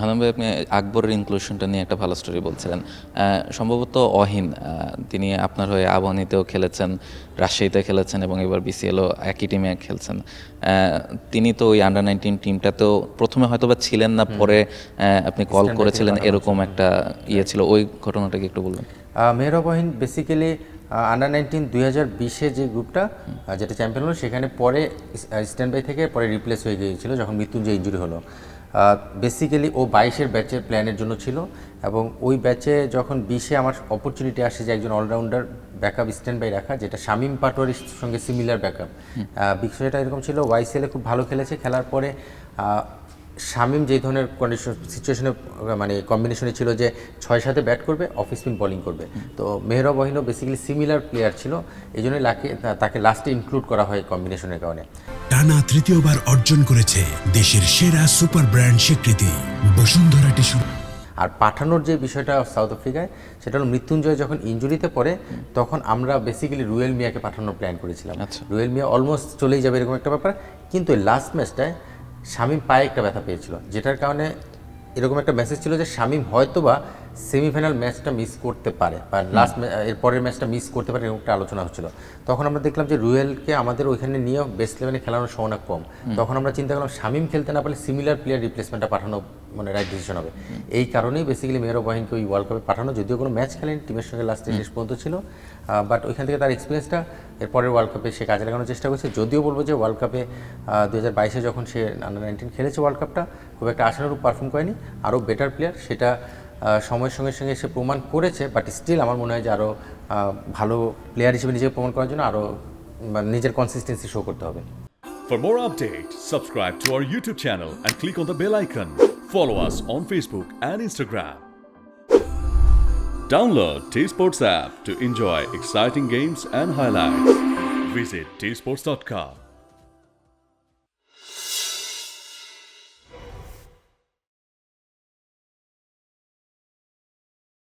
হাসান ভাই, আপনি আকবরের ইনক্লুশনটা নিয়ে একটা ভালো স্টোরি বলছিলেন। সম্ভবত অহিন, তিনি আপনার হয়ে আবাহনীতেও খেলেছেন, রাজশাহীতে খেলেছেন এবং এবার বিসিএলও একই টিমে খেলছেন। তিনি তো ওই আন্ডার-19 টিমটাতেও প্রথমে হয়তো বা ছিলেন না, পরে আপনি কল করেছিলেন, এরকম একটা ইয়ে ছিল। ওই ঘটনাটাকে একটু বলবেন। মেহরাব অহিন বেসিক্যালি আন্ডার-19 2020 যে গ্রুপটা যেটা চ্যাম্পিয়ন হলো, সেখানে পরে স্ট্যান্ড বাই থেকে পরে রিপ্লেস হয়ে গিয়েছিল যখন মৃত্যুঞ্জয় ইনজুরি হলো। বেসিক্যালি ও 22-এর ব্যাচের প্ল্যানের জন্য ছিল, এবং ওই ব্যাচে যখন 20-এ আমার অপরচুনিটি আসে যে একজন অলরাউন্ডার ব্যাকআপ স্ট্যান্ড বাই রাখা, যেটা শামীম পাটোয়ারির সঙ্গে সিমিলার ব্যাকআপ। বিষয়টা এরকম ছিল, ওয়াইসিএলে খুব ভালো খেলেছে, খেলার পরে শামীম যে ধরনের সিচুয়েশনে মানে কম্বিনেশনে ছিল যে 6-7-এ ব্যাট করবে, অফ স্পিন বোলিং করবে, তো মেহরাব অহিনও বেসিক্যালি সিমিলার প্লেয়ার ছিল, এই জন্যই তাকে লাস্টে ইনক্লুড করা হয় কম্বিনেশনের কারণে। টানা তৃতীয়বার অর্জন করেছে দেশের সেরা সুপার ব্র্যান্ড স্বীকৃতি বসুন্ধরা টিস্যু। আর পাঠানোর যে বিষয়টা সাউথ আফ্রিকায়, সেটা হলো মৃত্যুঞ্জয় যখন ইনজুরিতে পড়ে, তখন আমরা বেসিক্যালি রুয়েল মিয়াকে পাঠানোর প্ল্যান করেছিলাম। রুয়েল মিয়া অলমোস্ট চলেই যাবে এরকম একটা ব্যাপার, কিন্তু লাস্ট ম্যাচটায় শামীম পায়ে একটা ব্যথা পেয়েছিল, যেটার কারণে এরকম একটা মেসেজ ছিল যে শামীম হয়তোবা সেমিফাইনাল ম্যাচটা মিস করতে পারে বা এর পরের ম্যাচটা মিস করতে পারে, এরকম একটা আলোচনা হচ্ছিল। তখন আমরা দেখলাম যে রুয়েলকে আমাদের ওইখানে নিয়ে বেস্ট ইলেভেনে খেলানোর সম্ভাবনা কম। তখন আমরা চিন্তা করলাম শামীম খেলতে না পারলে সিমিলার প্লেয়ার রিপ্লেসমেন্টটা পাঠানো মানে রাইট ডিসিশন হবে। এই কারণেই বেসিক্যালি মেহরাব অহিনকে ওই ওয়ার্ল্ড কাপে পাঠানো, যদিও কোনো ম্যাচ খেলেনি, টিমের সঙ্গে লাস্টে শেষ পর্যন্ত ছিল, বাট ওইখান থেকে তার এক্সপিরিয়েন্সটা এর পরের ওয়ার্ল্ড কাপে সে কাজে লাগানোর চেষ্টা করছে। যদিও বলবো যে ওয়ার্ল্ড কাপে 2022-এ যখন সে আন্ডার-19 খেলেছে ওয়ার্ল্ড কাপটা, খুব একটা আশানুরূপ পারফর্ম করেনি, আরও বেটার প্লেয়ার, সেটা সময়ের সঙ্গে সঙ্গে সে প্রমাণ করেছে। বাট স্টিল আমার মনে হয় যে আরও ভালো প্লেয়ার হিসেবে নিজেকে প্রমাণ করার জন্য আরও নিজের কনসিস্টেন্সি শো করতে হবে। For more updates, subscribe to our YouTube channel and click on the bell icon. Follow us on Facebook and Instagram. Download T-Sports app to enjoy exciting games and highlights. Visit tsports.com.